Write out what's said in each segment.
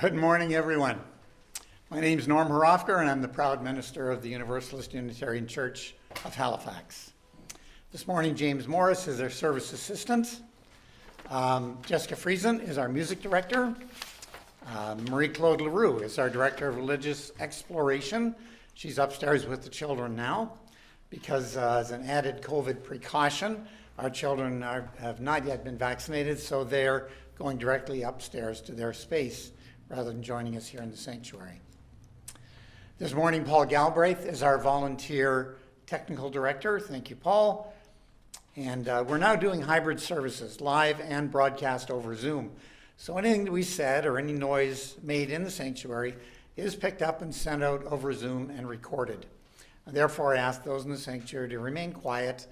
Good morning, everyone. My name is Norm Horofker, and I'm the proud minister of the Universalist Unitarian Church of Halifax. This morning, James Morris is our service assistant. Jessica Friesen is our music director. Marie-Claude Leroux is our director of religious exploration. She's upstairs with the children now because as an added COVID precaution, our children have not yet been vaccinated, so they're going directly upstairs to their space rather than joining us here in the sanctuary. This morning, Paul Galbraith is our volunteer technical director. Thank you, Paul. And we're now doing hybrid services, live and broadcast over Zoom. So anything that we said or any noise made in the sanctuary is picked up and sent out over Zoom and recorded. And therefore, I ask those in the sanctuary to remain quiet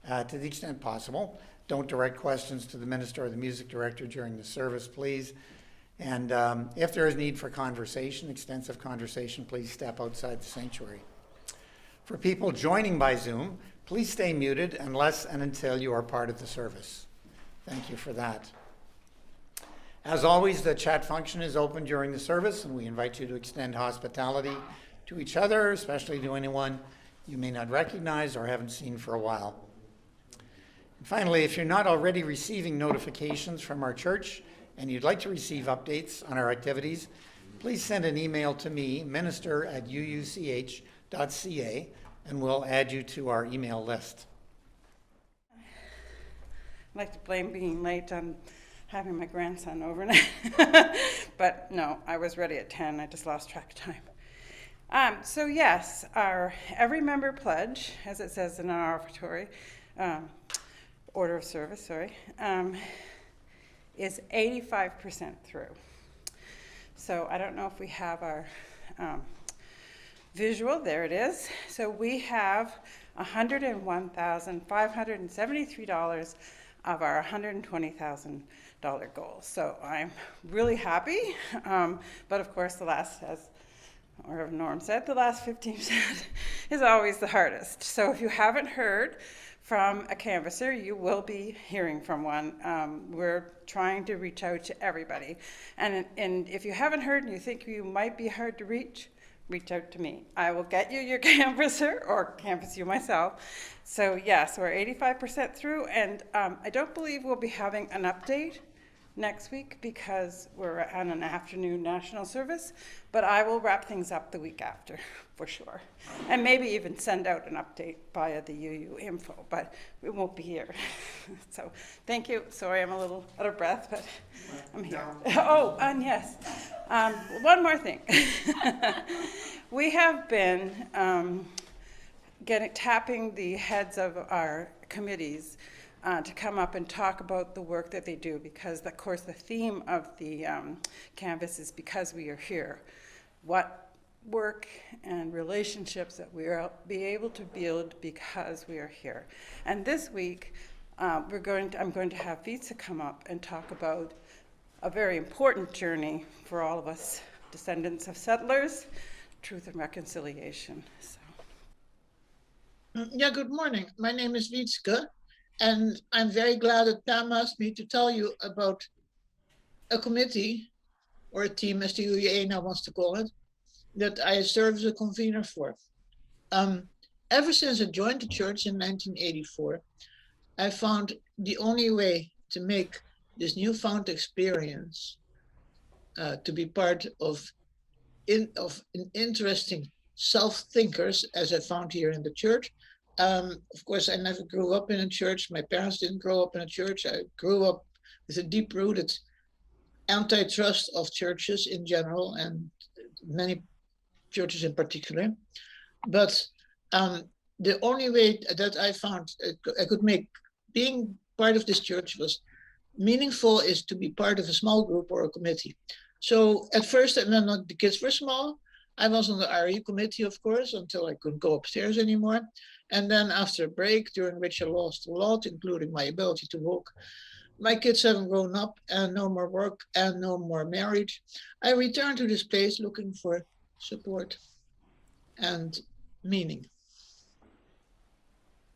to the extent possible. Don't direct questions to the minister or the music director during the service, please. And if there is need for conversation, extensive conversation, please step outside the sanctuary. For people joining by Zoom, please stay muted unless and until you are part of the service. Thank you for that. As always, the chat function is open during the service, and we invite you to extend hospitality to each other, especially to anyone you may not recognize or haven't seen for a while. And finally, if you're not already receiving notifications from our church and you'd like to receive updates on our activities, please send an email to me, minister@uuch.ca, and we'll add you to our email list. I'd like to blame being late on having my grandson overnight. But no, I was ready at 10. I just lost track of time. So yes, our every member pledge, as it says in our offertory, order of service, is 85% through. So I don't know if we have our visual. There it is. So we have $101,573 of our $120,000 goal. So I'm really happy. But of course, the last, as Norm said, the last 15% is always the hardest. So if you haven't heard from a canvasser, you will be hearing from one. We're trying to reach out to everybody. And if you haven't heard and you think you might be hard to reach out to me. I will get you your canvasser or canvass you myself. So yes, we're 85% through, and I don't believe we'll be having an update next week because we're on an afternoon national service, but I will wrap things up the week after for sure. And maybe even send out an update via the UU info, but it won't be here. So thank you. Sorry, I'm a little out of breath, but I'm here. Oh, and yes, one more thing. We have been tapping the heads of our committees to come up and talk about the work that they do, because of course the theme of the canvas is because we are here. What work and relationships that we will be able to build because we are here. And this week I'm going to have Vitsa come up and talk about a very important journey for all of us descendants of settlers, truth and reconciliation. So. Yeah, good morning. My name is Wietske. And I'm very glad that Pam asked me to tell you about a committee, or a team as the UEA now wants to call it, that I serve as a convener for. Ever since I joined the church in 1984, I found the only way to make this newfound experience to be part of an interesting self-thinkers, as I found here in the church. Of course, I never grew up in a church. My parents didn't grow up in a church. I grew up with a deep-rooted antitrust of churches in general, and many churches in particular. But the only way that I found I could make being part of this church was meaningful is to be part of a small group or a committee. So at first, when the kids were small, I was on the RE committee, of course, until I couldn't go upstairs anymore. And then after a break, during which I lost a lot, including my ability to walk, my kids haven't grown up and no more work and no more marriage. I returned to this place looking for support and meaning.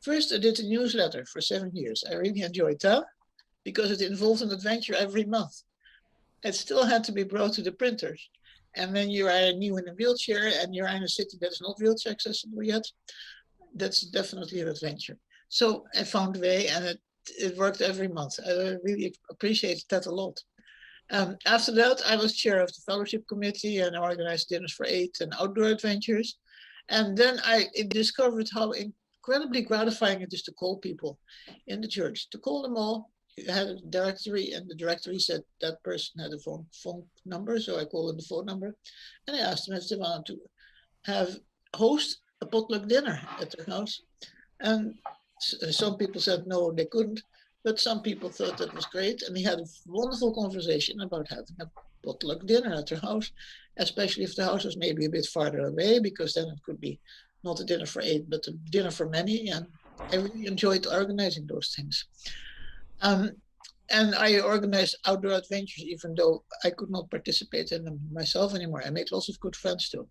First, I did a newsletter for 7 years. I really enjoyed that because it involved an adventure every month. it still had to be brought to the printers. And when you are new in a wheelchair and you're in a city that's not wheelchair accessible yet, that's definitely an adventure. So I found a way, and it worked every month. I really appreciated that a lot. After that, I was chair of the fellowship committee and organized dinners for 8 and outdoor adventures. And then I discovered how incredibly gratifying it is to call people in the church, to call them all. You had a directory, and the directory said that person had a phone number, so I called them the phone number, and I asked them if they wanted to have host a potluck dinner at their house. And some people said no, they couldn't, but some people thought that was great. And we had a wonderful conversation about having a potluck dinner at their house, especially if the house was maybe a bit farther away, because then it could be not a dinner for 8, but a dinner for many. And I really enjoyed organizing those things. And I organized outdoor adventures, even though I could not participate in them myself anymore. I made lots of good friends too.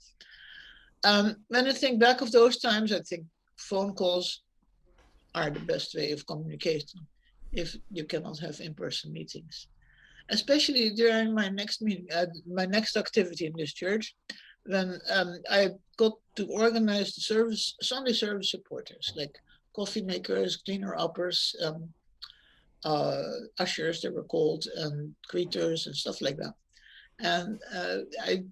When I think back of those times, I think phone calls are the best way of communicating if you cannot have in-person meetings. Especially during my next meeting, my next activity in this church, when I got to organize the service, Sunday service supporters, like coffee makers, cleaner uppers, ushers, they were called, and greeters and stuff like that. And I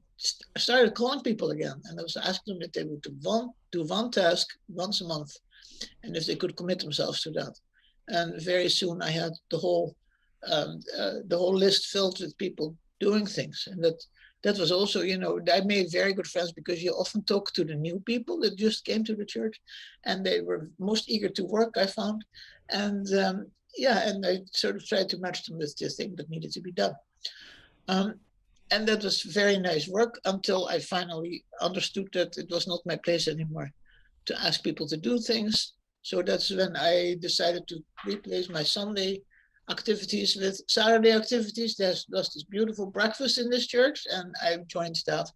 started calling people again, and I was asking them if they would do one task once a month, and if they could commit themselves to that. And very soon I had the whole list filled with people doing things. And that was also, I made very good friends, because you often talk to the new people that just came to the church, and they were most eager to work, I found. And and I sort of tried to match them with the thing that needed to be done. And that was very nice work, until I finally understood that it was not my place anymore to ask people to do things. So that's when I decided to replace my Sunday activities with Saturday activities. There's this beautiful breakfast in this church, and I joined that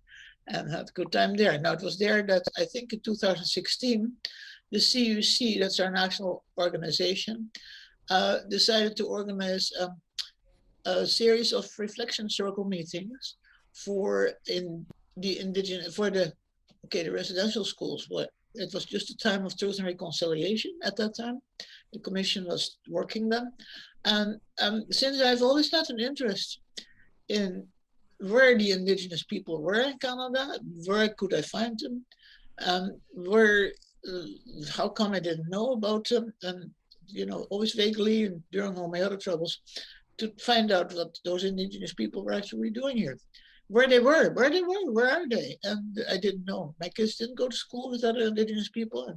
and had a good time there. Now, it was there that I think in 2016, the CUC, that's our national organization, decided to organize a series of reflection circle meetings for the residential schools. It was just a time of truth and reconciliation at that time. The commission was working them. And since I've always had an interest in where the indigenous people were in Canada, where could I find them, how come I didn't know about them, and always vaguely, and during all my other troubles, to find out what those indigenous people were actually doing here. Where are they? And I didn't know. My kids didn't go to school with other indigenous people,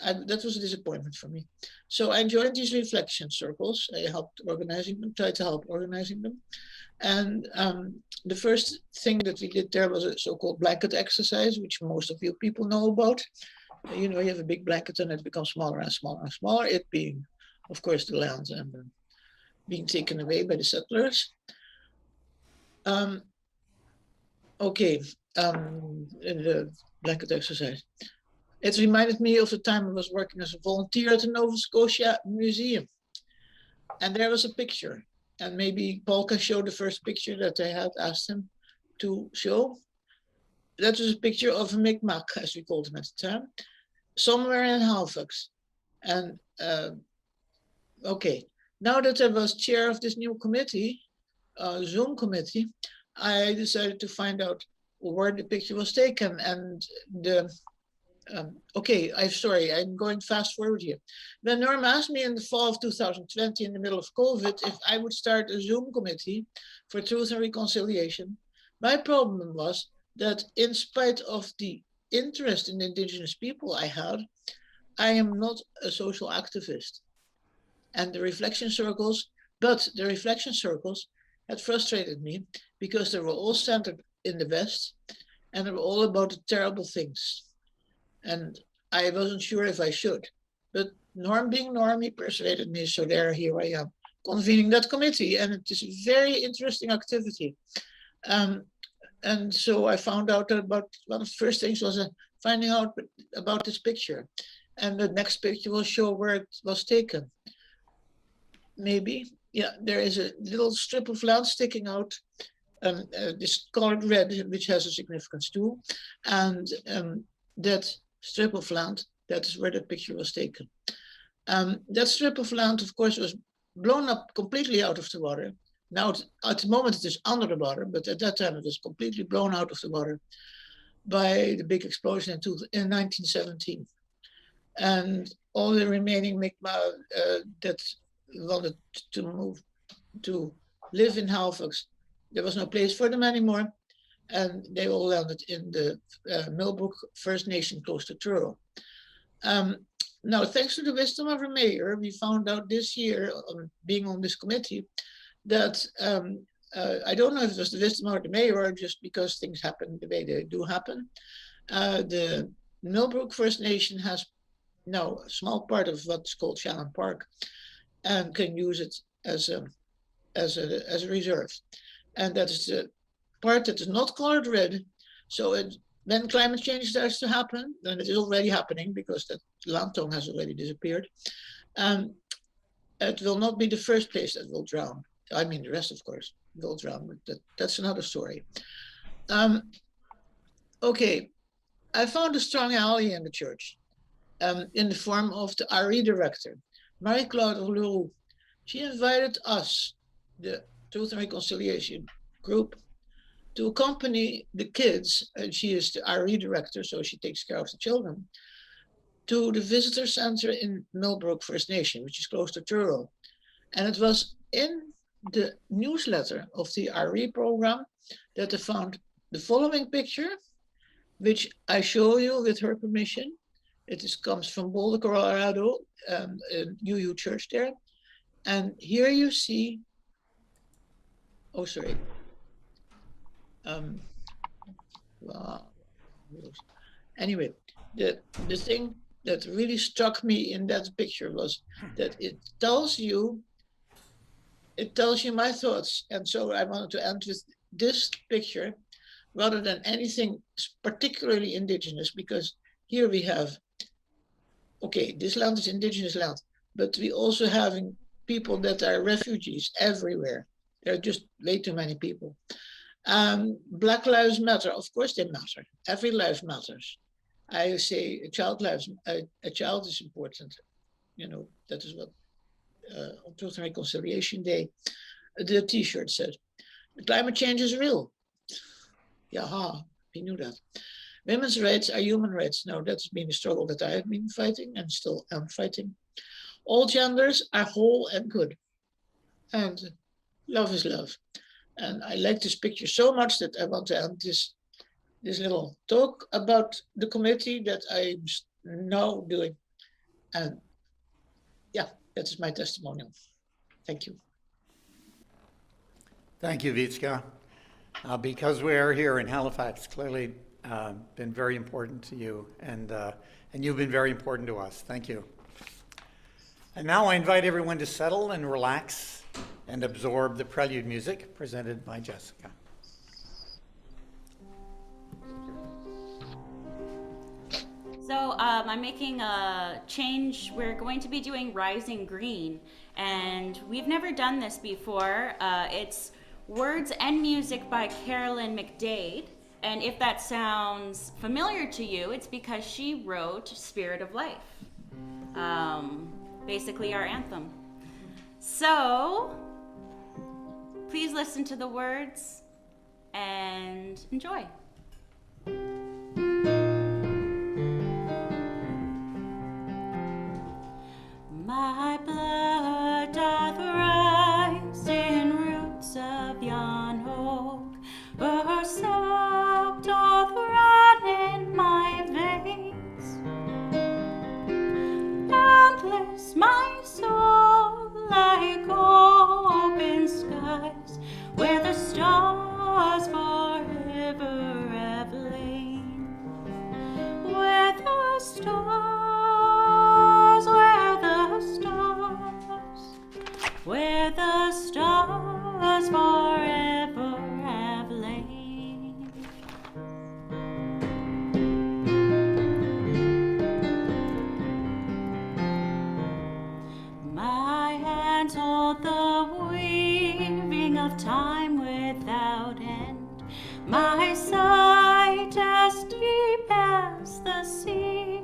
and that was a disappointment for me. So I joined these reflection circles. I helped organizing them, tried to help organizing them. And the first thing that we did there was a so-called blanket exercise, which most of you people know about. You have a big blanket and it becomes smaller and smaller and smaller, it being, of course, the lands and being taken away by the settlers. In the blanket exercise. It reminded me of the time I was working as a volunteer at the Nova Scotia Museum. And there was a picture. And maybe Paul can show the first picture that I had asked him to show. That was a picture of a Mi'kmaq, as we called him at the time, somewhere in Halifax. And now that I was chair of this new committee, Zoom committee, I decided to find out where the picture was taken. And I'm going fast forward here. When Norm asked me in the fall of 2020, in the middle of COVID, if I would start a Zoom committee for truth and reconciliation, my problem was that in spite of the interest in indigenous people I had, I am not a social activist. And the reflection circles had frustrated me, because they were all centered in the West, and they were all about the terrible things. And I wasn't sure if I should. But Norm being Norm, he persuaded me, so here I am, convening that committee, and it is a very interesting activity. And so I found out about, one of the first things was finding out about this picture. And the next picture will show where it was taken. Maybe yeah, there is a little strip of land sticking out, this colored red, which has a significance too. And that strip of land, that is where that picture was taken. That strip of land, of course, was blown up completely out of the water. Now, at the moment, it is under the water, but at that time, it was completely blown out of the water by the big explosion in 1917. And all the remaining Mi'kmaq that wanted to move to live in Halifax, there was no place for them anymore, and they all landed in the Millbrook First Nation close to Truro. Now, thanks to the wisdom of our mayor, we found out this year, being on this committee, that I don't know if it was the wisdom of the mayor or just because things happen the way they do happen. The Millbrook First Nation has now a small part of what's called Shannon Park and can use it as a reserve. And that is the part that is not colored red. So when climate change starts to happen, and it is already happening because that land tongue has already disappeared, it will not be the first place that will drown. I mean, the rest, of course, will drown, but that's another story. Okay, I found a strong ally in the church in the form of the RE director, Marie-Claude Leroux. She invited us, the Truth and Reconciliation group, to accompany the kids, and she is the RE director, so she takes care of the children, to the visitor center in Millbrook First Nation, which is close to Truro. And it was in the newsletter of the RE program that I found the following picture, which I show you with her permission. It comes from Boulder, Colorado, in UU Church there. And here you see, oh, sorry. Well, anyway, the thing that really struck me in that picture was that it tells you my thoughts. And so I wanted to end with this picture rather than anything particularly indigenous, because here we have, okay, this land is indigenous land, but we also having people that are refugees everywhere. There are just way too many people. Black lives matter. Of course they matter. Every life matters. I say a child is important. You know, that is what on Truth and Reconciliation Day, the T-shirt said. Climate change is real. Yaha, we knew that. Women's rights are human rights. Now, that's been a struggle that I have been fighting and still am fighting. All genders are whole and good. And love is love. And I like this picture so much that I want to end this little talk about the committee that I'm now doing. And yeah, that is my testimonial. Thank you. Thank you, Vitska. Because we are here in Halifax, clearly been very important to you, and you've been very important to us. Thank you. And now I invite everyone to settle and relax and absorb the prelude music presented by Jessica. So I'm making a change. We're going to be doing Rising Green, and we've never done this before. It's words and music by Carolyn McDade, and if that sounds familiar to you, it's because she wrote Spirit of Life, basically our anthem. So please listen to the words and enjoy. My blood doth rise in roots of yon oak, where soap doth run in my veins. Boundless my soul like open skies, where the stars forever have lain. Where the stars, where the stars forever have lain. My hands hold the of time without end. My sight as deep as the sea,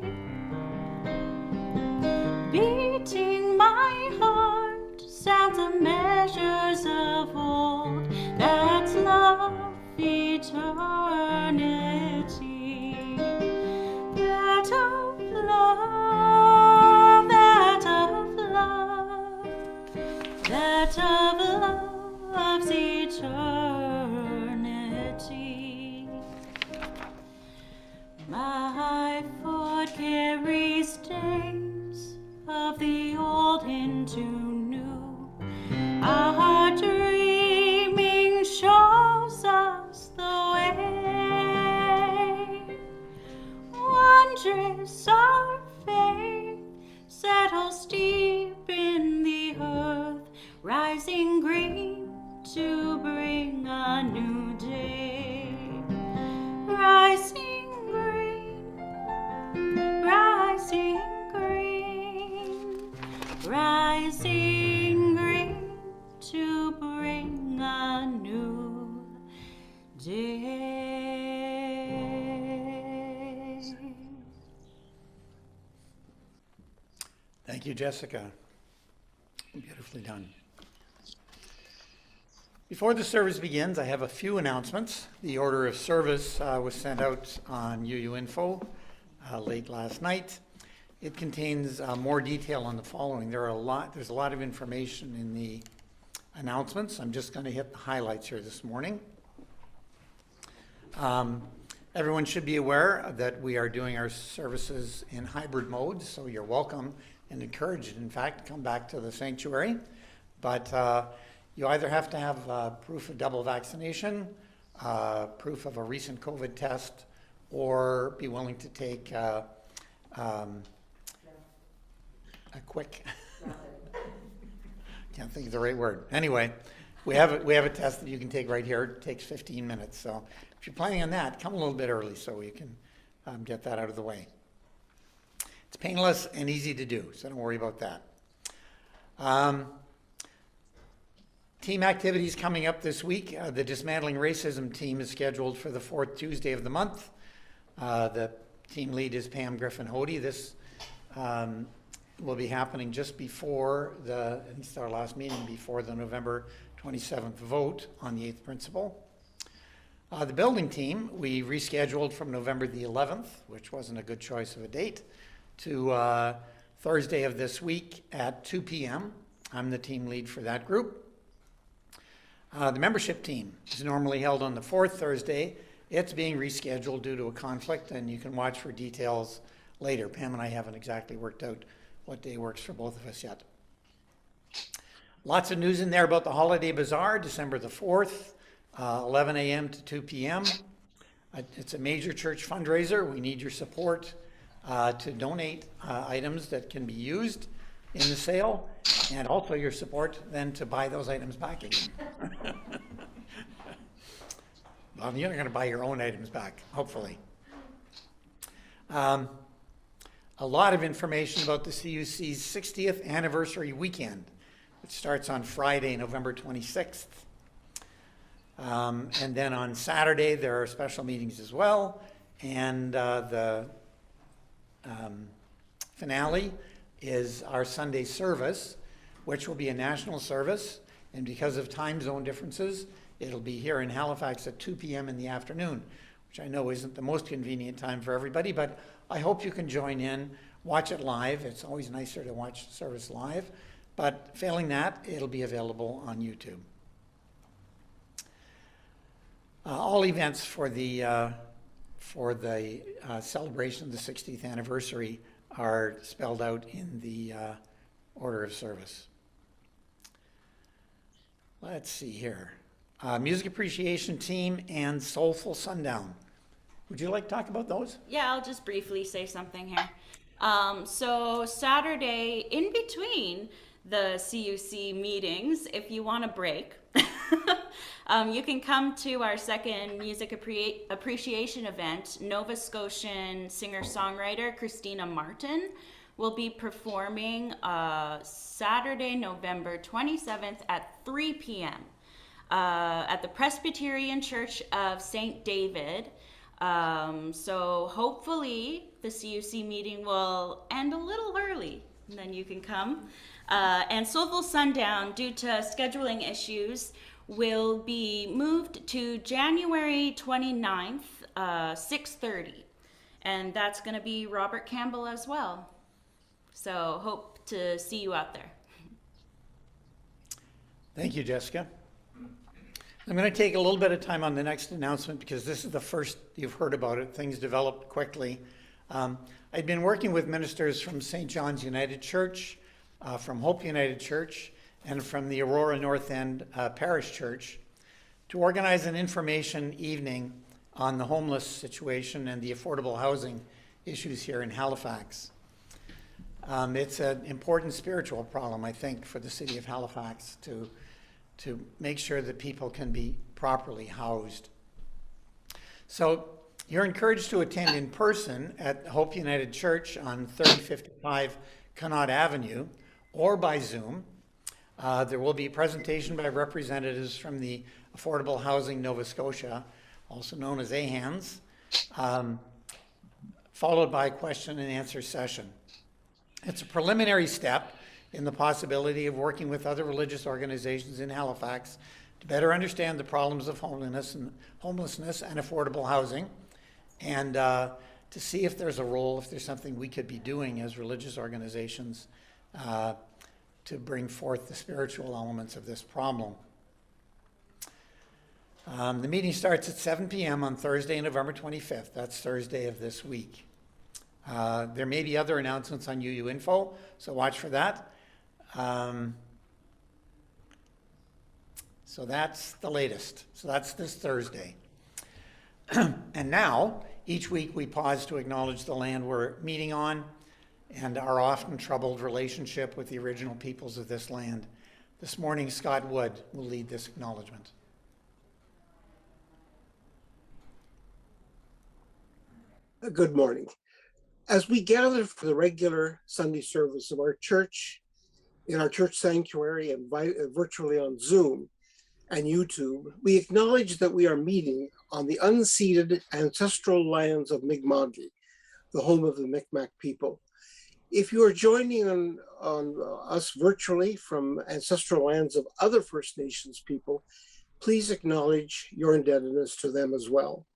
beating my heart sounds the measures of old. That's love, eternity. That of love, that of love, that of love's eternity. My foot carries stains of the old into new. Our dreaming shows us the way. Wondrous our faith settles deep in the earth, rising green to bring a new day. Rising green, rising green, rising green to bring a new day. Thank you, Jessica. Beautifully done. Before the service begins, I have a few announcements. The order of service was sent out on UU Info late last night. It contains more detail on the following. There's a lot of information in the announcements. I'm just going to hit the highlights here this morning. Everyone should be aware that we are doing our services in hybrid mode, so you're welcome and encouraged, in fact, to come back to the sanctuary. But you either have to have proof of double vaccination, proof of a recent COVID test, or be willing to take a quick, can't think of the right word. Anyway, we have a test that you can take right here. It takes 15 minutes. So if you're planning on that, come a little bit early so you can get that out of the way. It's painless and easy to do, so don't worry about that. Team activities coming up this week. The Dismantling Racism team is scheduled for the 4th Tuesday of the month. The team lead is Pam Griffin-Hody. This will be happening just before at least our last meeting, before the November 27th vote on the 8th principle. The building team, we rescheduled from November the 11th, which wasn't a good choice of a date, to Thursday of this week at 2 p.m. I'm the team lead for that group. The membership team is normally held on the 4th Thursday. It's being rescheduled due to a conflict, and you can watch for details later. Pam and I haven't exactly worked out what day works for both of us yet. Lots of news in there about the Holiday Bazaar, December the 4th, 11 a.m. to 2 p.m. It's a major church fundraiser. We need your support to donate items that can be used in the sale, and also your support then to buy those items back again. Well, you're not going to buy your own items back, hopefully. A lot of information about the CUC's 60th anniversary weekend, which starts on Friday, November 26th. And then on Saturday, there are special meetings as well. And the finale is our Sunday service, which will be a national service. And because of time zone differences, it'll be here in Halifax at 2 p.m. in the afternoon, which I know isn't the most convenient time for everybody, but I hope you can join in, watch it live. It's always nicer to watch the service live, but failing that, it'll be available on YouTube. All events for the celebration of the 60th anniversary are spelled out in the order of service. Let's see here. Music Appreciation Team and Soulful Sundown. Would you like to talk about those? Yeah, I'll just briefly say something here. So Saturday, in between the CUC meetings, if you want a break, you can come to our second music appreciation event. Nova Scotian singer-songwriter Christina Martin will be performing Saturday, November 27th at 3 p.m. at the Presbyterian Church of St. David. So hopefully the CUC meeting will end a little early, and then you can come. And Soulful Sundown, due to scheduling issues, will be moved to January 29th, 6:30. And that's going to be Robert Campbell as well. So hope to see you out there. Thank you, Jessica. I'm going to take a little bit of time on the next announcement because this is the first you've heard about it. Things developed quickly. I'd been working with ministers from St. John's United Church, from Hope United Church, and from the Aurora North End Parish Church to organize an information evening on the homeless situation and the affordable housing issues here in Halifax. It's an important spiritual problem, I think, for the city of Halifax to make sure that people can be properly housed. So you're encouraged to attend in person at Hope United Church on 3055 Connaught Avenue or by Zoom. There will be a presentation by representatives from the Affordable Housing Nova Scotia, also known as AHANS, followed by a question and answer session. It's a preliminary step in the possibility of working with other religious organizations in Halifax to better understand the problems of homelessness and affordable housing, and to see if there's a role, if there's something we could be doing as religious organizations to bring forth the spiritual elements of this problem. The meeting starts at 7 p.m. on Thursday, November 25th. That's Thursday of this week. There may be other announcements on UU Info, so watch for that. So that's the latest. So that's this Thursday. And now, each week we pause to acknowledge the land we're meeting on and our often troubled relationship with the original peoples of this land. This morning, Scott Wood will lead this acknowledgement. Good morning. As we gather for the regular Sunday service of our church, in our church sanctuary and virtually on Zoom and YouTube, we acknowledge that we are meeting on the unceded ancestral lands of Mi'kma'ki, the home of the Micmac people. If you are joining on us virtually from ancestral lands of other First Nations people, please acknowledge your indebtedness to them as well.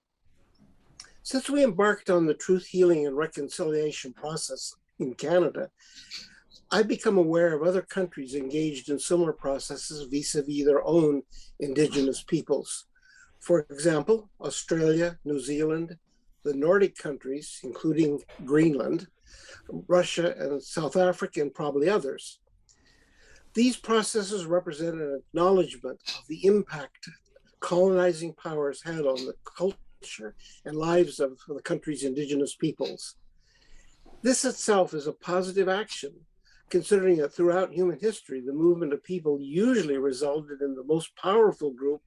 Since we embarked on the truth, healing, and reconciliation process in Canada, I've become aware of other countries engaged in similar processes vis-a-vis their own Indigenous peoples. For example, Australia, New Zealand, the Nordic countries, including Greenland, Russia, and South Africa, and probably others. These processes represent an acknowledgement of the impact colonizing powers had on the culture and lives of the country's Indigenous peoples. This itself is a positive action, considering that throughout human history, the movement of people usually resulted in the most powerful group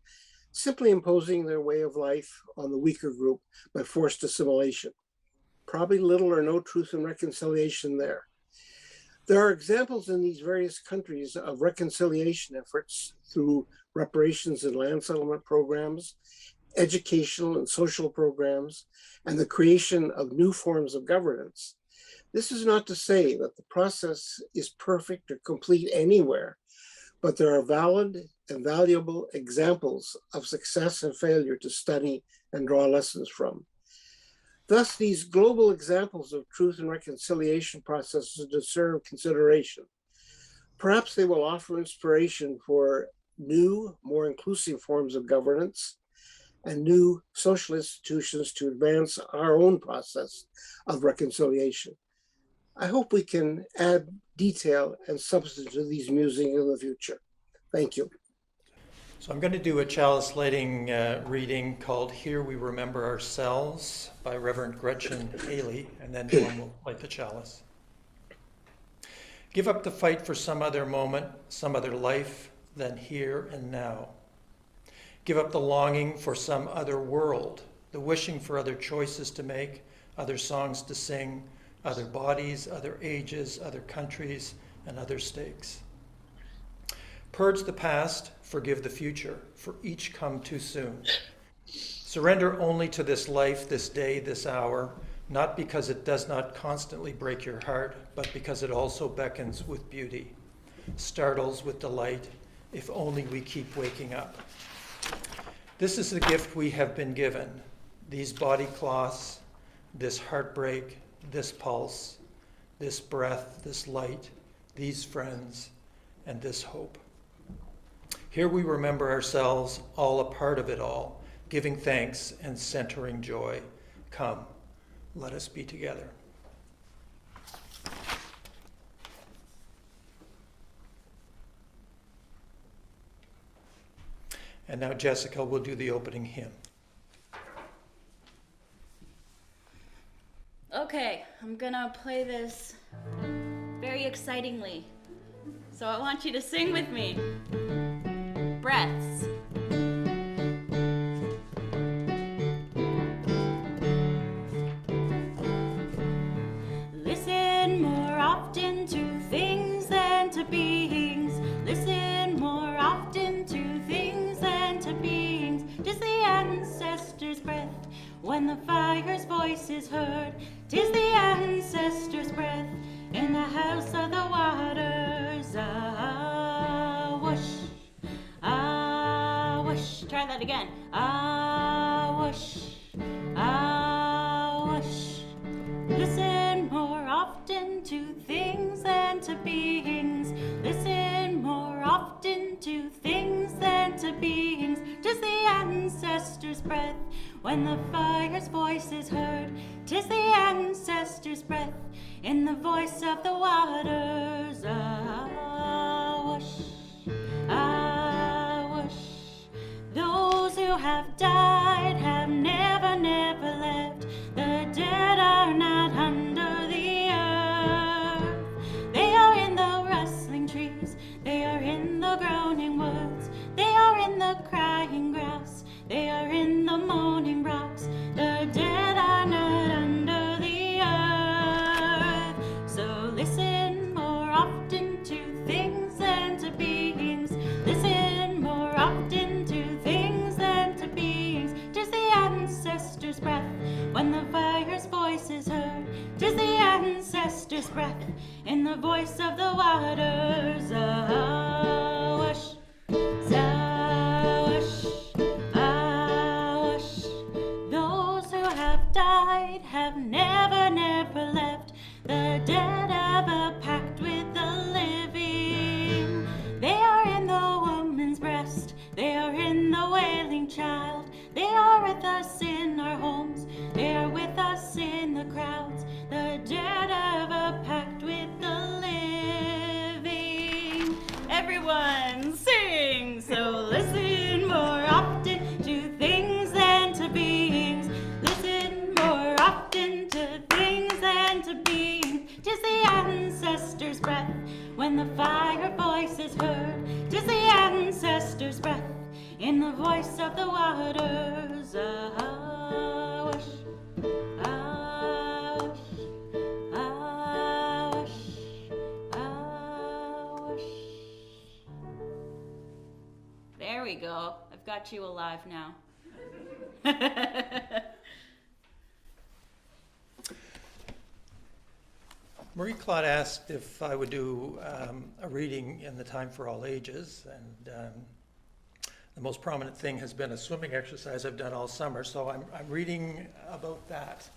simply imposing their way of life on the weaker group by forced assimilation. Probably little or no truth and reconciliation there. There are examples in these various countries of reconciliation efforts through reparations and land settlement programs, educational and social programs, and the creation of new forms of governance. This is not to say that the process is perfect or complete anywhere, but there are valid and valuable examples of success and failure to study and draw lessons from. Thus, these global examples of truth and reconciliation processes deserve consideration. Perhaps they will offer inspiration for new, more inclusive forms of governance and new social institutions to advance our own process of reconciliation. I hope we can add detail and substance to these musings in the future. Thank you. So I'm going to do a chalice lighting reading called Here We Remember Ourselves by Reverend Gretchen Haley, and then John will light the chalice. Give up the fight for some other moment, some other life than here and now. Give up the longing for some other world, the wishing for other choices to make, other songs to sing, other bodies, other ages, other countries, and other stakes. Purge the past, forgive the future, for each come too soon. Surrender only to this life, this day, this hour, not because it does not constantly break your heart, but because it also beckons with beauty, startles with delight, if only we keep waking up. This is the gift we have been given, these body cloths, this heartbreak, this pulse, this breath, this light, these friends, and this hope. Here we remember ourselves, all a part of it all, giving thanks and centering joy. Come, let us be together. And now Jessica will do the opening hymn. Okay, I'm gonna play this very excitingly. So I want you to sing with me. Breaths. Listen more often to things than to beings. Listen more often to things than to beings. 'Tis the ancestors' breath when the fire's voice is heard. 'Tis the ancestors' breath in the house of the waters. Ah, whoosh, ah, whoosh. Try that again. Ah, whoosh, ah, whoosh. Listen more often to things than to beings. Listen more often to things than to beings. 'Tis the ancestors' breath when the fire's voice is heard. 'Tis the ancestors' breath in the voice of the waters. Ah, whoosh, ah, whoosh. Those who have died have never, never left. The dead are not under the earth. They are in the rustling trees. They are in the groaning woods. They are in the crying grass. They are in the moaning rocks. The dead are not under the earth. So listen more often to things than to beings. Listen more often to things than to beings. 'Tis the ancestors' breath when the fire's voice is heard. 'Tis the ancestors' breath in the voice of the waters. Ah, whoosh, ah, whoosh, ah, whoosh. Those who have died have never, never left. The dead have a pact with the living. They are in the woman's breast. They are in the wailing child. They are with us in our homes. They are with us in the crowds. The dead have a pact with the living. Everyone sing! So listen more often to things than to beings. Listen more often to things than to beings. 'Tis the ancestors' breath when the fire voice is heard. 'Tis the ancestors' breath in the voice of the waters. Ah, whoosh, ah, whoosh, ah, whoosh, ah, whoosh. There we go. I've got you alive now. Marie-Claude asked if I would do a reading in the Time for All Ages, and the most prominent thing has been a swimming exercise I've done all summer, so I'm reading about that,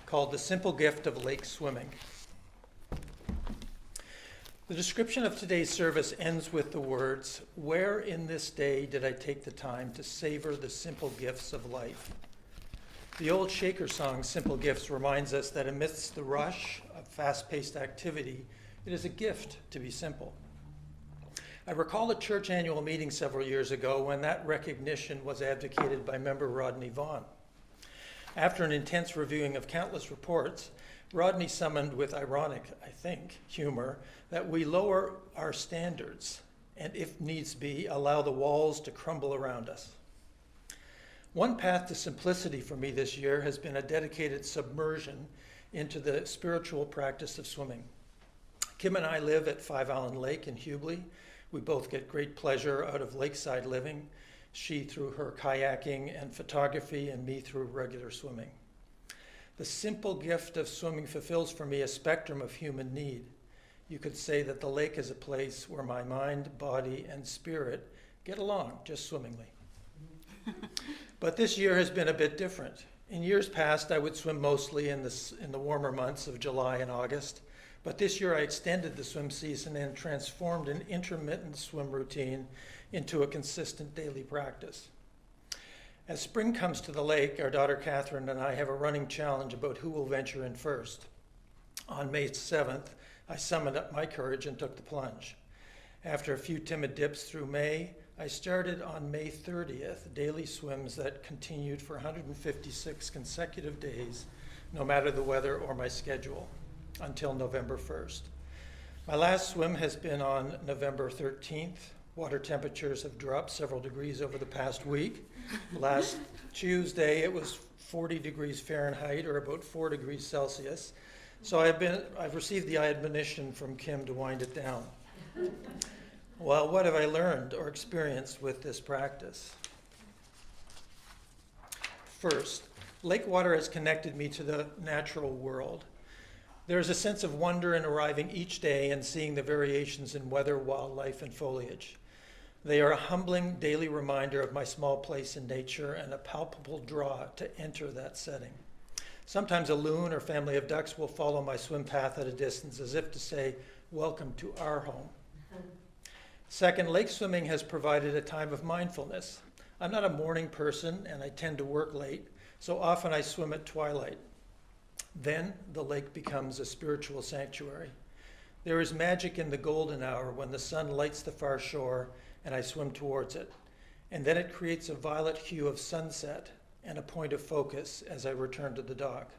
called The Simple Gift of Lake Swimming. The description of today's service ends with the words, "Where in this day did I take the time to savor the simple gifts of life?" The old Shaker song, Simple Gifts, reminds us that amidst the rush of fast-paced activity, it is a gift to be simple. I recall a church annual meeting several years ago when that recognition was advocated by member Rodney Vaughan. After an intense reviewing of countless reports, Rodney summoned with ironic, I think, humor, that we lower our standards and, if needs be, allow the walls to crumble around us. One path to simplicity for me this year has been a dedicated submersion into the spiritual practice of swimming. Kim and I live at 5 Allen Lake in Hubli, We both get great pleasure out of lakeside living, she through her kayaking and photography, and me through regular swimming. The simple gift of swimming fulfills for me a spectrum of human need. You could say that the lake is a place where my mind, body, and spirit get along just swimmingly. But this year has been a bit different. In years past, I would swim mostly in the warmer months of July and August, but this year I extended the swim season and transformed an intermittent swim routine into a consistent daily practice. As spring comes to the lake, our daughter Catherine and I have a running challenge about who will venture in first. On May 7th, I summoned up my courage and took the plunge. After a few timid dips through May, I started on May 30th, daily swims that continued for 156 consecutive days, no matter the weather or my schedule, until November 1st. My last swim has been on November 13th. Water temperatures have dropped several degrees over the past week. Last Tuesday, it was 40 degrees Fahrenheit, or about 4 degrees Celsius. So I've received the admonition from Kim to wind it down. Well, what have I learned or experienced with this practice? First, lake water has connected me to the natural world. There is a sense of wonder in arriving each day and seeing the variations in weather, wildlife, and foliage. They are a humbling daily reminder of my small place in nature and a palpable draw to enter that setting. Sometimes a loon or family of ducks will follow my swim path at a distance as if to say, "Welcome to our home." Second, lake swimming has provided a time of mindfulness. I'm not a morning person and I tend to work late, so often I swim at twilight. Then the lake becomes a spiritual sanctuary. There is magic in the golden hour when the sun lights the far shore and I swim towards it. And then it creates a violet hue of sunset and a point of focus as I return to the dock.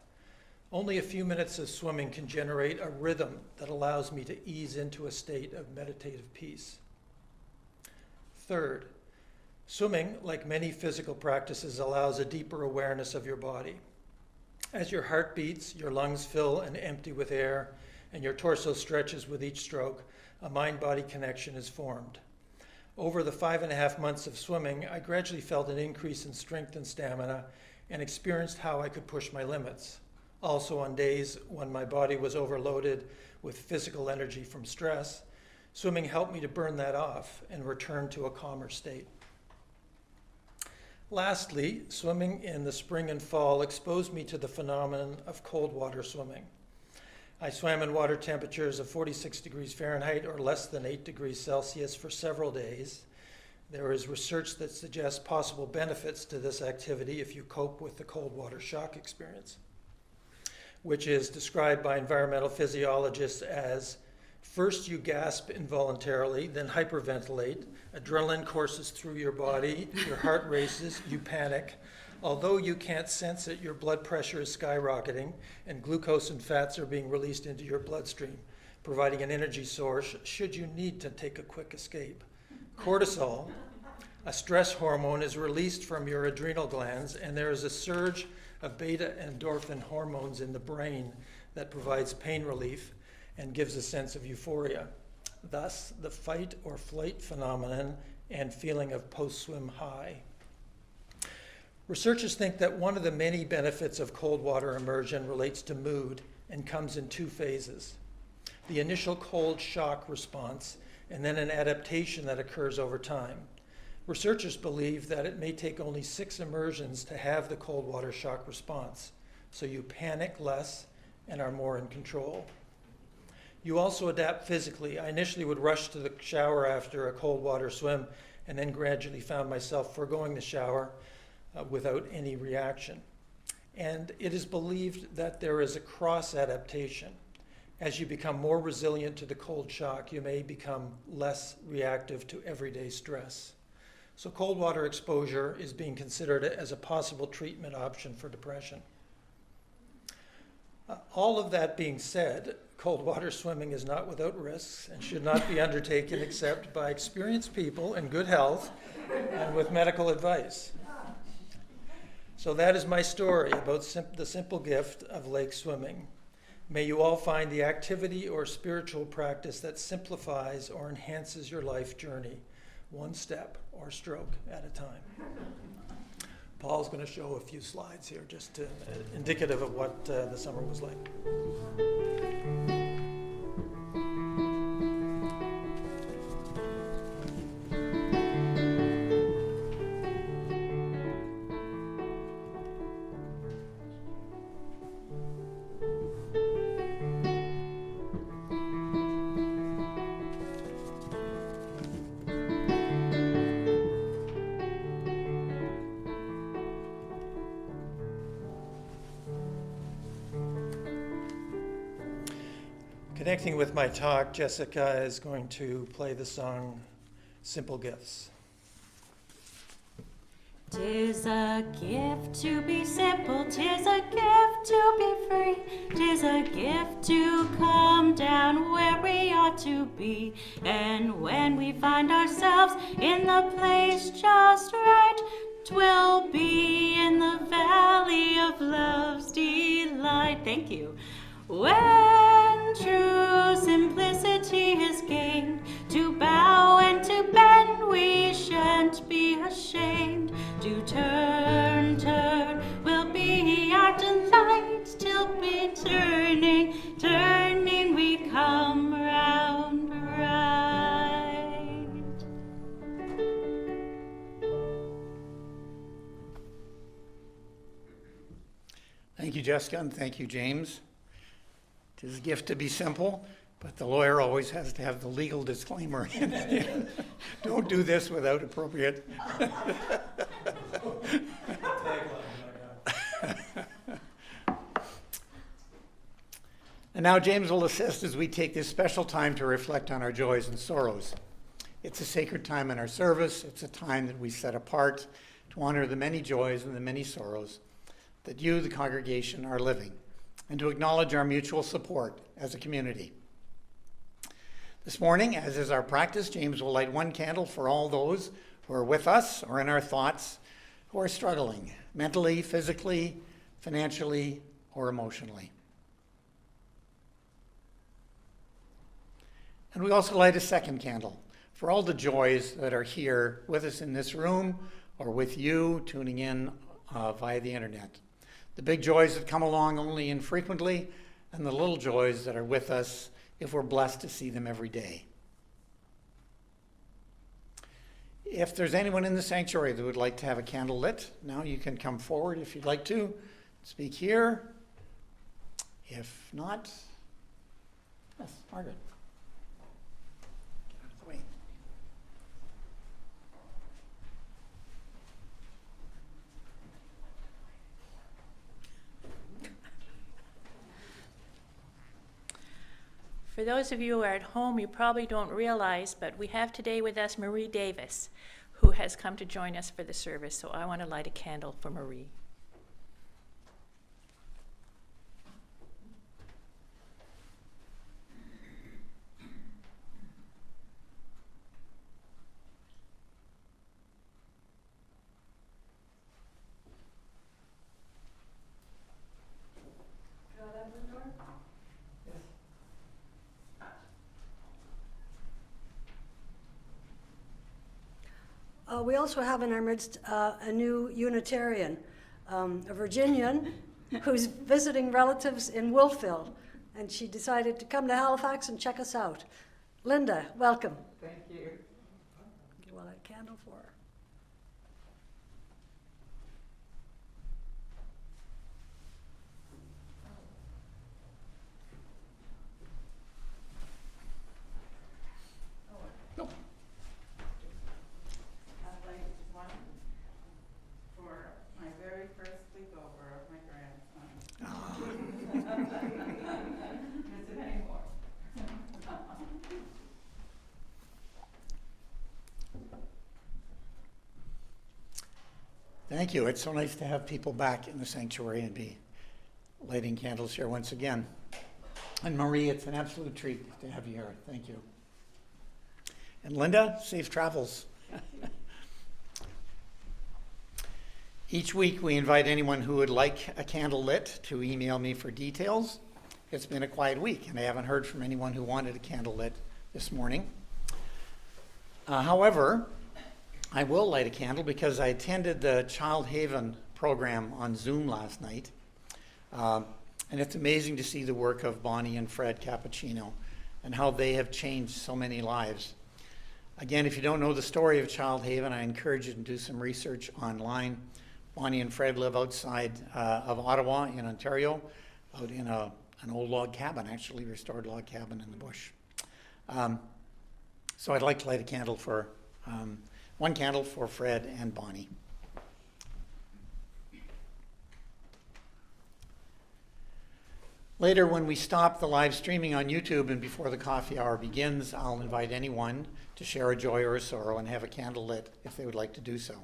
Only a few minutes of swimming can generate a rhythm that allows me to ease into a state of meditative peace. Third, swimming, like many physical practices, allows a deeper awareness of your body. As your heart beats, your lungs fill and empty with air, and your torso stretches with each stroke, a mind-body connection is formed. Over the 5.5 months of swimming, I gradually felt an increase in strength and stamina and experienced how I could push my limits. Also, on days when my body was overloaded with physical energy from stress, swimming helped me to burn that off and return to a calmer state. Lastly, swimming in the spring and fall exposed me to the phenomenon of cold water swimming. I swam in water temperatures of 46 degrees Fahrenheit or less than 8 degrees Celsius for several days. There is research that suggests possible benefits to this activity if you cope with the cold water shock experience, which is described by environmental physiologists as: first you gasp involuntarily, then hyperventilate, adrenaline courses through your body, your heart races, you panic. Although you can't sense it, your blood pressure is skyrocketing and glucose and fats are being released into your bloodstream, providing an energy source should you need to take a quick escape. Cortisol, a stress hormone, is released from your adrenal glands, and there is a surge of beta endorphin hormones in the brain that provides pain relief and gives a sense of euphoria. Thus, the fight or flight phenomenon and feeling of post-swim high. Researchers think that one of the many benefits of cold water immersion relates to mood and comes in 2 phases: the initial cold shock response and then an adaptation that occurs over time. Researchers believe that it may take only 6 immersions to have the cold water shock response, so you panic less and are more in control. You also adapt physically. I initially would rush to the shower after a cold water swim and then gradually found myself foregoing the shower without any reaction. And it is believed that there is a cross-adaptation. As you become more resilient to the cold shock, you may become less reactive to everyday stress. So cold water exposure is being considered as a possible treatment option for depression. All of that being said, cold water swimming is not without risks and should not be undertaken except by experienced people in good health and with medical advice. So that is my story about the simple gift of lake swimming. May you all find the activity or spiritual practice that simplifies or enhances your life journey, one step or stroke at a time. Paul's going to show a few slides here, just indicative of what the summer was like. Connecting with my talk, Jessica is going to play the song Simple Gifts. 'Tis a gift to be simple, 'tis a gift to be free, 'tis a gift to come down where we ought to be. And when we find ourselves in the place just right, 'twill be in the valley of love's delight. Thank you. When true simplicity is gained, to bow and to bend we shan't be ashamed. To turn will be our delight, till be turning we come round right. Thank you, Jessica, and thank you, James. It is a gift to be simple, but the lawyer always has to have the legal disclaimer in it. Don't do this without appropriate. And now James will assist as we take this special time to reflect on our joys and sorrows. It's a sacred time in our service. It's a time that we set apart to honor the many joys and the many sorrows that you, the congregation, are living, and to acknowledge our mutual support as a community. This morning, as is our practice, James will light one candle for all those who are with us or in our thoughts who are struggling mentally, physically, financially, or emotionally. And we also light a second candle for all the joys that are here with us in this room or with you tuning in via the internet. The big joys that come along only infrequently, and the little joys that are with us if we're blessed to see them every day. If there's anyone in the sanctuary that would like to have a candle lit, now you can come forward if you'd like to. Speak here. If not, yes, Margaret. Get out of the way. For those of you who are at home, you probably don't realize, but we have today with us Marie Davis, who has come to join us for the service. So I want to light a candle for Marie. We also have in our midst a new Unitarian, a Virginian, who's visiting relatives in Wolfville, and she decided to come to Halifax and check us out. Linda, welcome. Thank you. You want a candle for her? Nope. I'd like one for my very first sleepover of my grandson. Is it anymore? Thank you. It's so nice to have people back in the sanctuary and be lighting candles here once again. And Marie, it's an absolute treat to have you here. Thank you. And Linda, safe travels. Each week we invite anyone who would like a candle lit to email me for details. it's been a quiet week, and I haven't heard from anyone who wanted a candle lit this morning. However, I will light a candle because I attended the Child Haven program on Zoom last night. And it's amazing to see the work of Bonnie and Fred Cappuccino and how they have changed so many lives. Again, if you don't know the story of Child Haven, I encourage you to do some research online. Bonnie and Fred live outside of Ottawa in Ontario, out in an old log cabin, actually restored log cabin in the bush. So I'd like to light a candle for, one candle for Fred and Bonnie. Later, when we stop the live streaming on YouTube and before the coffee hour begins, I'll invite anyone to share a joy or a sorrow and have a candle lit if they would like to do so.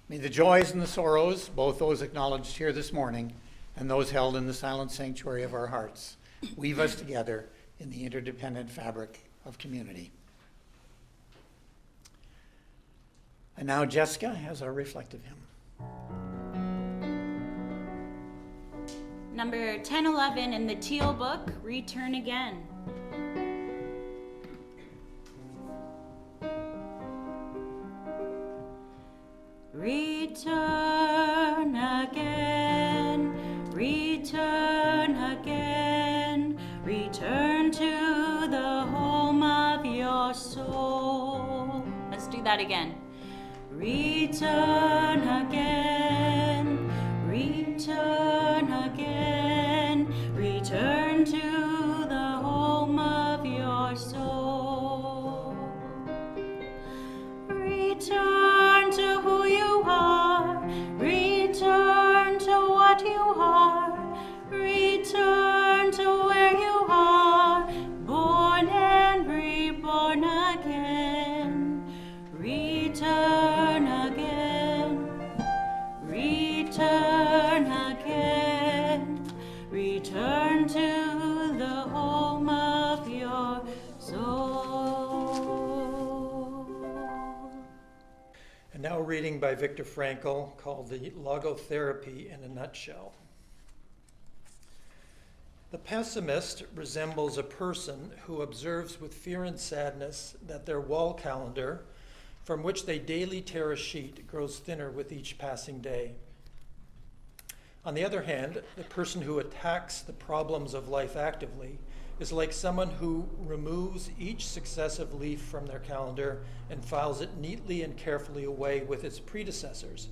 May the joys and the sorrows, both those acknowledged here this morning and those held in the silent sanctuary of our hearts, weave us together in the interdependent fabric of community. And now Jessica has our reflective hymn. Number 1011 in the Teal Book, Return Again. Return again, return again, return to the home of your soul. Let's do that again. Return again, return again, return to the home of your soul. Return to who you are, return to what you are, return to where you are, born and reborn again. Return again, return again, return to the home of your soul. And now a reading by Viktor Frankl called The Logotherapy in a Nutshell. The pessimist resembles a person who observes with fear and sadness that their wall calendar, from which they daily tear a sheet, grows thinner with each passing day. On the other hand, the person who attacks the problems of life actively is like someone who removes each successive leaf from their calendar and files it neatly and carefully away with its predecessors,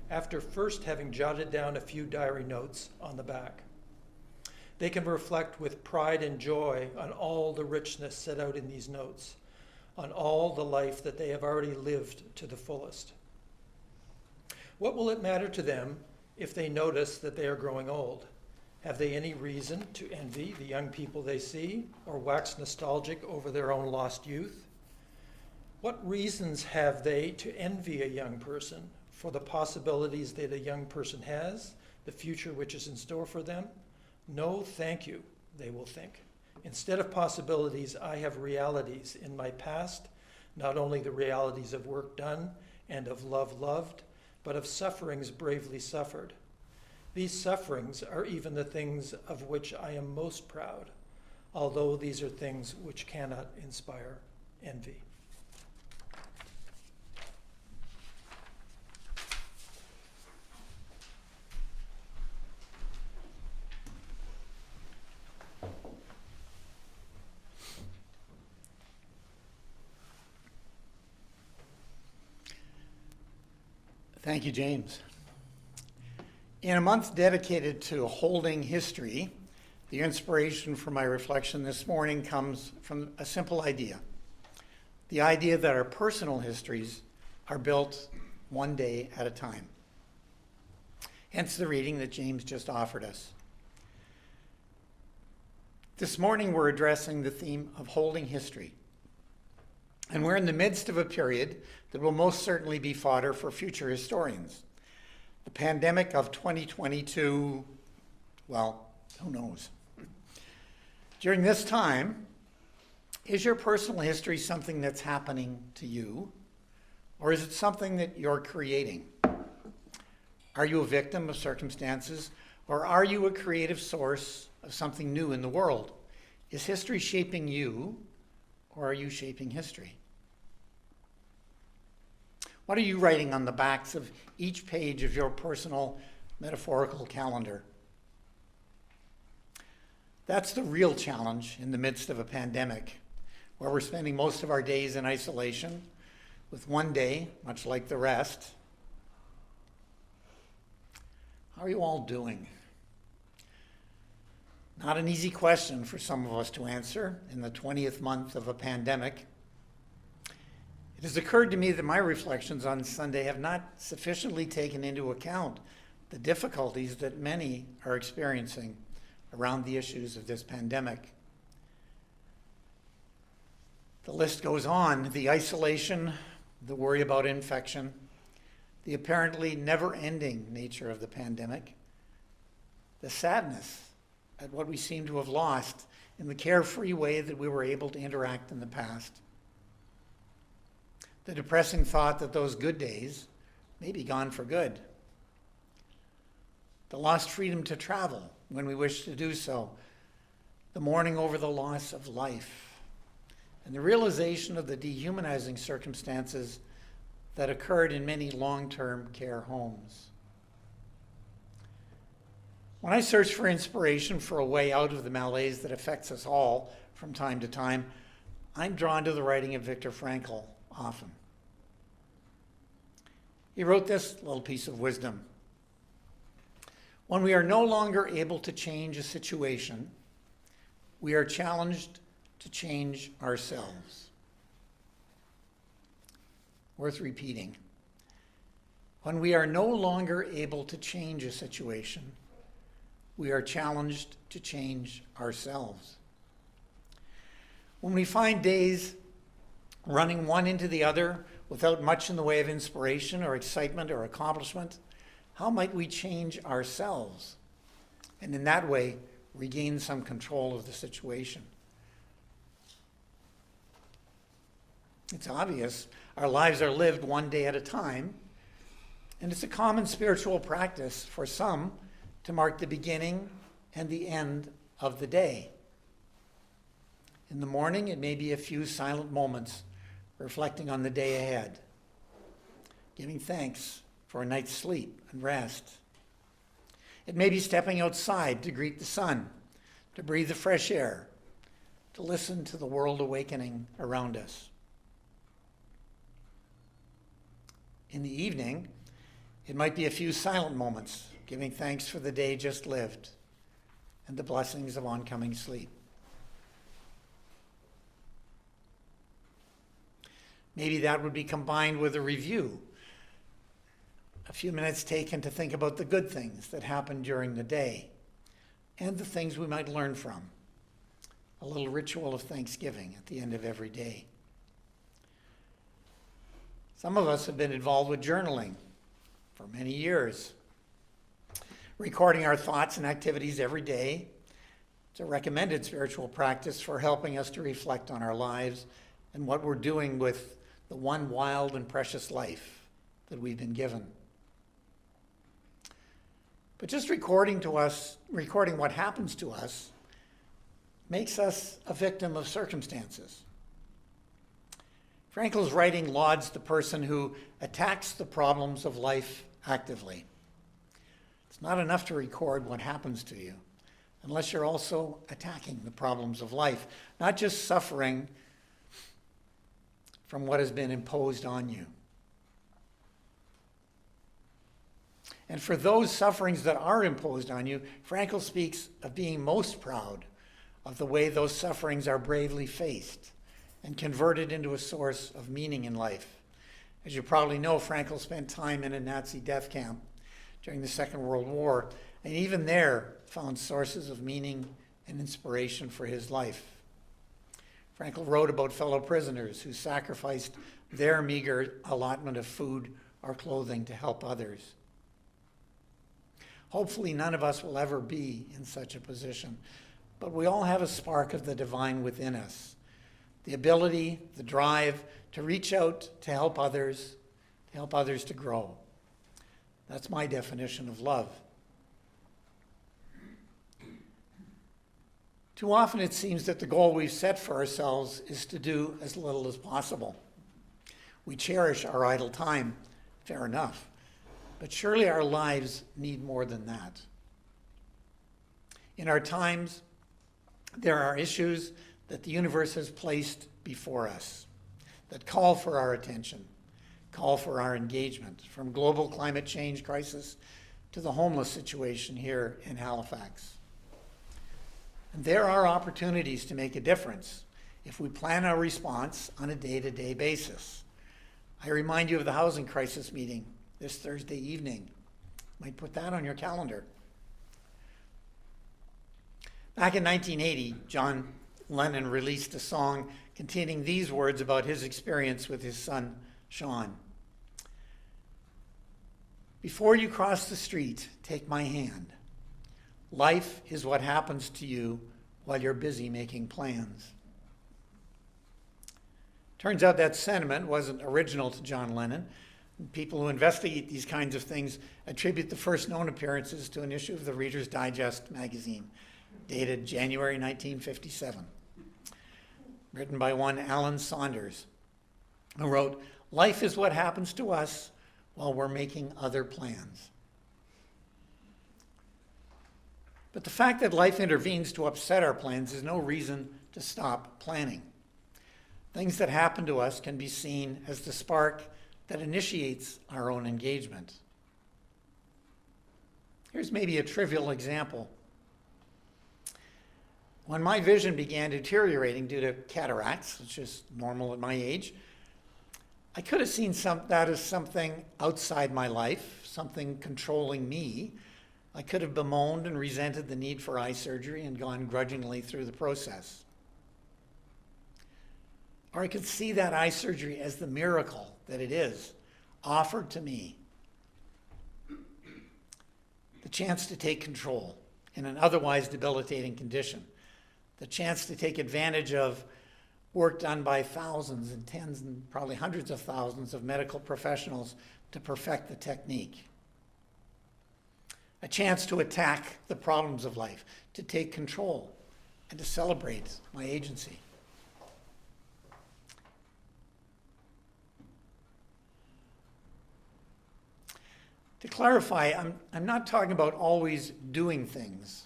after first having jotted down a few diary notes on the back. They can reflect with pride and joy on all the richness set out in these notes, on all the life that they have already lived to the fullest. What will it matter to them if they notice that they are growing old? Have they any reason to envy the young people they see or wax nostalgic over their own lost youth? What reasons have they to envy a young person for the possibilities that a young person has, the future which is in store for them? No, thank you, they will think. Instead of possibilities, I have realities in my past, not only the realities of work done and of love loved, but of sufferings bravely suffered. These sufferings are even the things of which I am most proud, although these are things which cannot inspire envy. Thank you, James. In a month dedicated to holding history, the inspiration for my reflection this morning comes from a simple idea. The idea that our personal histories are built one day at a time. Hence the reading that James just offered us. This morning we're addressing the theme of holding history. And we're in the midst of a period that will most certainly be fodder for future historians. The pandemic of 2022, well, who knows? During this time, is your personal history something that's happening to you, or is it something that you're creating? Are you a victim of circumstances, Or are you a creative source of something new in the world? Is history shaping you, or are you shaping history? What are you writing on the backs of each page of your personal metaphorical calendar? That's the real challenge in the midst of a pandemic, where we're spending most of our days in isolation, with one day, much like the rest. How are you all doing? Not an easy question for some of us to answer in the 20th month of a pandemic. It has occurred to me that my reflections on Sunday have not sufficiently taken into account the difficulties that many are experiencing around the issues of this pandemic. The list goes on: the isolation, the worry about infection, the apparently never-ending nature of the pandemic, the sadness at what we seem to have lost in the carefree way that we were able to interact in the past, the depressing thought that those good days may be gone for good, the lost freedom to travel when we wish to do so, the mourning over the loss of life, and the realization of the dehumanizing circumstances that occurred in many long-term care homes. When I search for inspiration for a way out of the malaise that affects us all from time to time, I'm drawn to the writing of Viktor Frankl often. He wrote this little piece of wisdom: when we are no longer able to change a situation, we are challenged to change ourselves. Worth repeating. When we are no longer able to change a situation, we are challenged to change ourselves. When we find days running one into the other without much in the way of inspiration or excitement or accomplishment, how might we change ourselves and in that way regain some control of the situation? It's obvious our lives are lived one day at a time, and it's a common spiritual practice for some to mark the beginning and the end of the day. In the morning, it may be a few silent moments reflecting on the day ahead, giving thanks for a night's sleep and rest. It may be stepping outside to greet the sun, to breathe the fresh air, to listen to the world awakening around us. In the evening, it might be a few silent moments, giving thanks for the day just lived and the blessings of oncoming sleep. Maybe that would be combined with a review, a few minutes taken to think about the good things that happened during the day and the things we might learn from. A little ritual of Thanksgiving at the end of every day. Some of us have been involved with journaling for many years, recording our thoughts and activities every day. It's a recommended spiritual practice for helping us to reflect on our lives and what we're doing with the one wild and precious life that we've been given. But just recording what happens to us makes us a victim of circumstances. Frankl's writing lauds the person who attacks the problems of life actively. It's not enough to record what happens to you unless you're also attacking the problems of life, not just suffering from what has been imposed on you. And for those sufferings that are imposed on you, Frankl speaks of being most proud of the way those sufferings are bravely faced and converted into a source of meaning in life. As you probably know, Frankl spent time in a Nazi death camp during the Second World War, and even there found sources of meaning and inspiration for his life. Frankl wrote about fellow prisoners who sacrificed their meager allotment of food or clothing to help others. Hopefully none of us will ever be in such a position, but we all have a spark of the divine within us. The ability, the drive to reach out to help others to grow. That's my definition of love. Too often it seems that the goal we've set for ourselves is to do as little as possible. We cherish our idle time, fair enough, but surely our lives need more than that. In our times, there are issues that the universe has placed before us that call for our attention, call for our engagement, from global climate change crisis to the homeless situation here in Halifax. And there are opportunities to make a difference if we plan our response on a day-to-day basis. I remind you of the housing crisis meeting this Thursday evening. Might put that on your calendar. Back in 1980, John Lennon released a song containing these words about his experience with his son, Sean. Before you cross the street, take my hand. Life is what happens to you while you're busy making plans. Turns out that sentiment wasn't original to John Lennon. People who investigate these kinds of things attribute the first known appearances to an issue of the Reader's Digest magazine, dated January 1957, written by one Alan Saunders, who wrote, "Life is what happens to us while we're making other plans." But the fact that life intervenes to upset our plans is no reason to stop planning. Things that happen to us can be seen as the spark that initiates our own engagement. Here's maybe a trivial example. When my vision began deteriorating due to cataracts, which is normal at my age, I could have seen that as something outside my life, something controlling me. I could have bemoaned and resented the need for eye surgery and gone grudgingly through the process. Or I could see that eye surgery as the miracle that it is, offered to me. The chance to take control in an otherwise debilitating condition. The chance to take advantage of work done by thousands and tens and probably hundreds of thousands of medical professionals to perfect the technique. A chance to attack the problems of life, to take control, and to celebrate my agency. To clarify, I'm not talking about always doing things.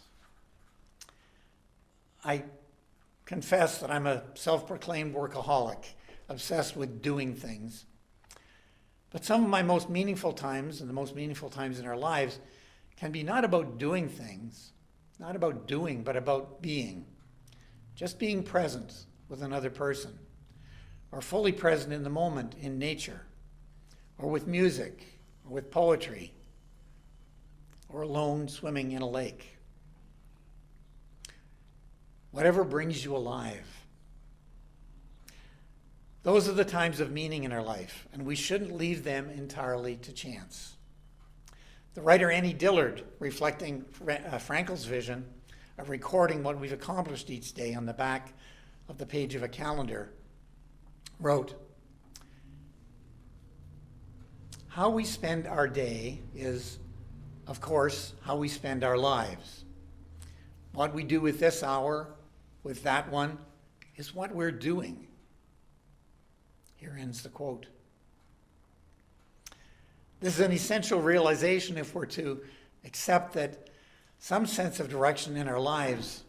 I confess that I'm a self-proclaimed workaholic, obsessed with doing things. But some of my most meaningful times, and the most meaningful times in our lives, can be not about doing things, not about doing, but about being. Just being present with another person, or fully present in the moment in nature, or with music, or with poetry, or alone swimming in a lake. Whatever brings you alive. Those are the times of meaning in our life, and we shouldn't leave them entirely to chance. The writer Annie Dillard, reflecting Frankel's vision of recording what we've accomplished each day on the back of the page of a calendar, wrote, "How we spend our day is, of course, how we spend our lives. What we do with this hour, with that one, is what we're doing." Here ends the quote. This is an essential realization if we're to accept that some sense of direction in our lives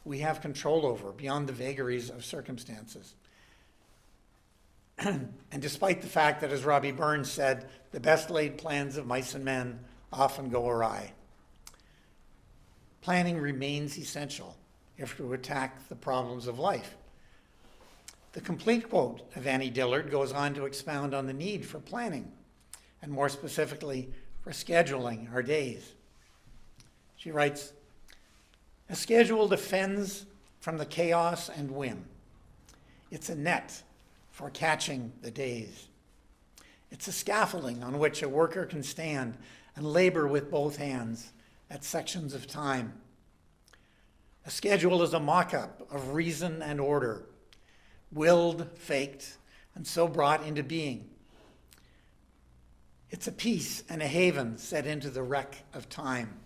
we have control over beyond the vagaries of circumstances. And despite the fact that, as Robbie Burns said, the best laid plans of mice and men often go awry, planning remains essential if we attack the problems of life. The complete quote of Annie Dillard goes on to expound on the need for planning, and more specifically, for scheduling our days. She writes, "A schedule defends from the chaos and whim. It's a net for catching the days. It's a scaffolding on which a worker can stand and labor with both hands at sections of time. A schedule is a mock-up of reason and order, willed, faked, and so brought into being. It's a peace and a haven set into the wreck of time.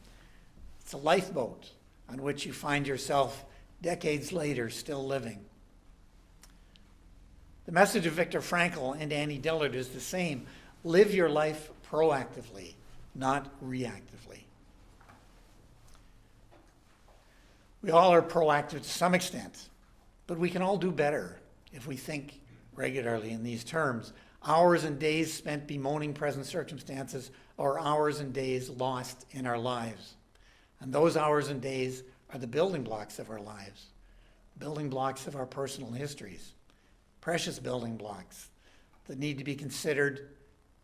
It's a lifeboat on which you find yourself decades later, still living. The message of Viktor Frankl and Annie Dillard is the same. Live your life proactively, not reactively. We all are proactive to some extent, but we can all do better if we think regularly in these terms. Hours and days spent bemoaning present circumstances or hours and days lost in our lives. And those hours and days are the building blocks of our lives, building blocks of our personal histories, precious building blocks that need to be considered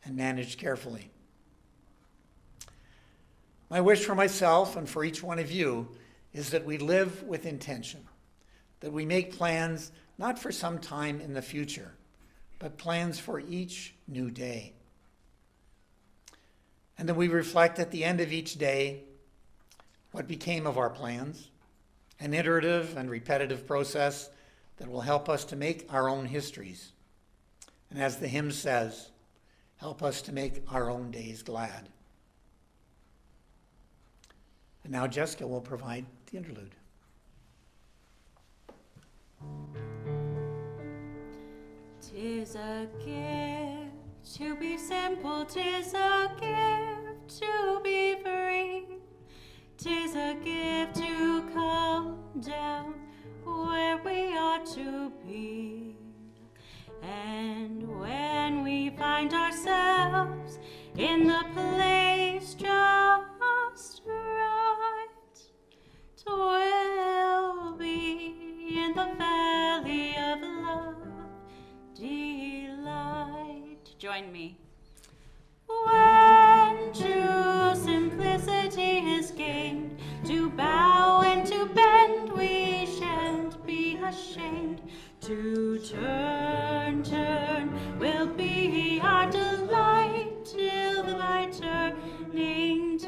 and managed carefully. My wish for myself and for each one of you is that we live with intention, that we make plans not for some time in the future, but plans for each new day. And that we reflect at the end of each day what became of our plans, an iterative and repetitive process that will help us to make our own histories. And as the hymn says, help us to make our own days glad. And now Jessica will provide the interlude. Tis a gift to be simple, 'tis a gift to be free. 'Tis a gift to come down where we ought to be. And when we find ourselves in the place just right, 'twill be in the valley of love delight. Join me. When true simplicity is gained, to bow and to bend we shan't be ashamed. To turn will be our delight, till by turning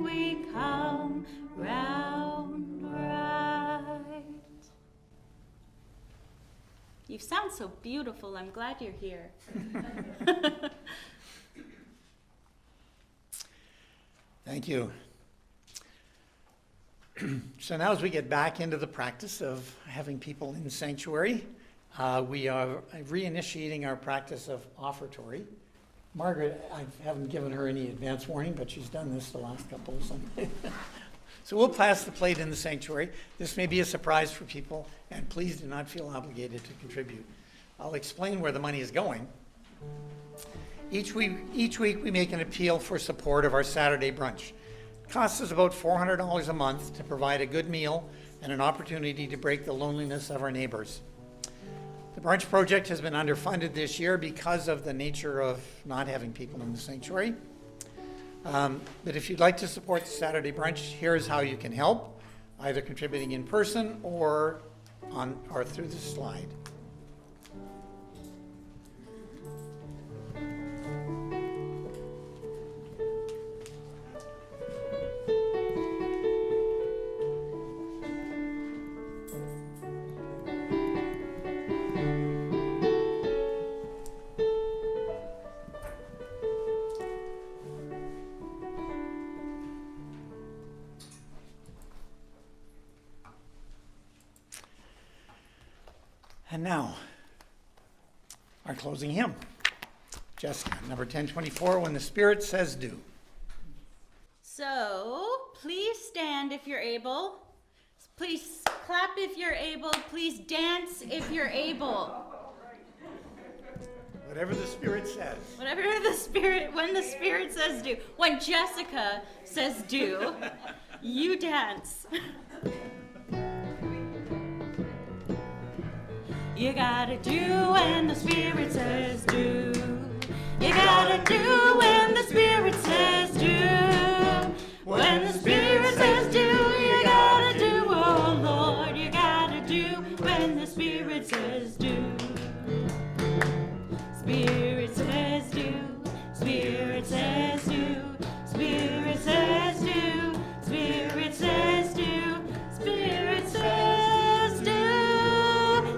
we come round right. You sound so beautiful. I'm glad you're here. Thank you. So now as we get back into the practice of having people in sanctuary, we are reinitiating our practice of offertory. Margaret, I haven't given her any advance warning, but she's done this the last couple of Sundays. So we'll pass the plate in the sanctuary. This may be a surprise for people, and please do not feel obligated to contribute. I'll explain where the money is going. Each week we make an appeal for support of our Saturday brunch. It costs us about $400 a month to provide a good meal and an opportunity to break the loneliness of our neighbors. The brunch project has been underfunded this year because of the nature of not having people in the sanctuary. But if you'd like to support the Saturday brunch, here's how you can help, either contributing in person or through the slide. And now, our closing hymn. Jessica, number 1024, When the Spirit Says Do. So, please stand if you're able. Please clap if you're able. Please dance if you're able. Whatever the Spirit says. When the Spirit says do. When Jessica says do, you dance. You gotta do when the Spirit says do. You gotta do when the Spirit says do. When the Spirit says do, you gotta do, oh Lord, you gotta do when the Spirit says do. Spirit says do, Spirit says do, Spirit says do, Spirit says do, Spirit says do.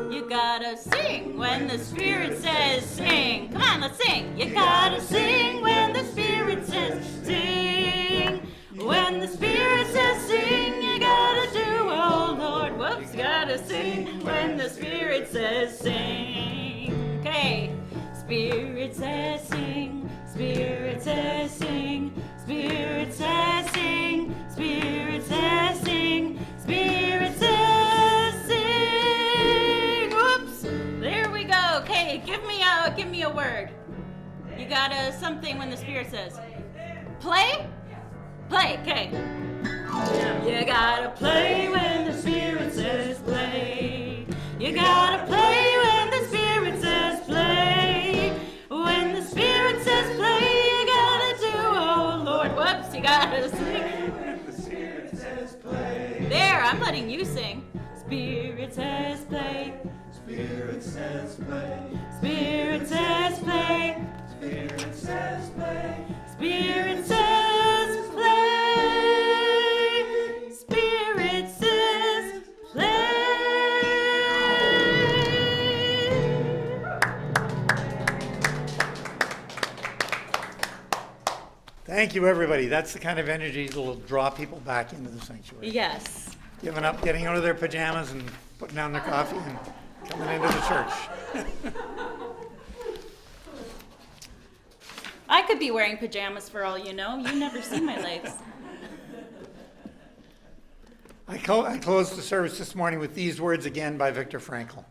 You gotta sing when the Spirit says sing. Come on, let's sing. You gotta sing when the Spirit says sing. When the Spirit says sing, you gotta do, oh Lord, says sing. Okay. Spirit says sing. Spirit says sing. Spirit says sing. Spirit says sing. Spirit says sing. Whoops. There we go. Okay, give me a word. You got something when the Spirit says play? Play, okay. You gotta play when the Spirit says play. You gotta play when the Spirit says play. When the Spirit says play, you gotta do, oh Lord, whoops, you gotta sing. When the Spirit says play. There, I'm letting you sing. Spirit says play. Spirit says play. Spirit says play. Spirit says play. Spirit says play. Spirit says play. Thank you, everybody. That's the kind of energy that will draw people back into the sanctuary. Yes. Giving up, getting out of their pajamas and putting down their coffee and coming into the church. I could be wearing pajamas for all you know. You never see my legs. I closed the service this morning with these words again by Viktor Frankl.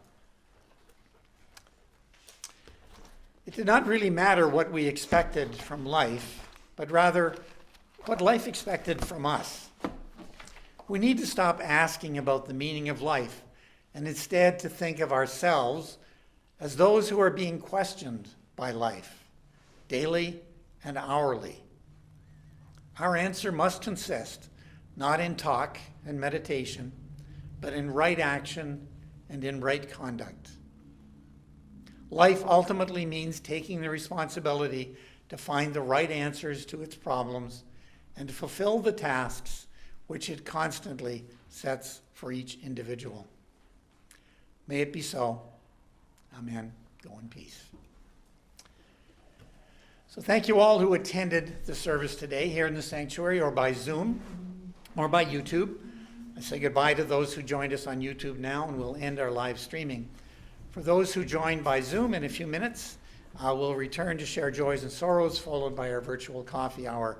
It did not really matter what we expected from life, but rather what life expected from us. We need to stop asking about the meaning of life and instead to think of ourselves as those who are being questioned by life, daily and hourly. Our answer must consist not in talk and meditation, but in right action and in right conduct. Life ultimately means taking the responsibility to find the right answers to its problems and to fulfill the tasks which it constantly sets for each individual. May it be so. Amen. Go in peace. So thank you all who attended the service today here in the sanctuary or by Zoom or by YouTube. I say goodbye to those who joined us on YouTube now, and we'll end our live streaming. For those who join by Zoom in a few minutes, we'll return to share joys and sorrows, followed by our virtual coffee hour.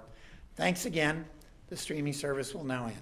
Thanks again. The streaming service will now end.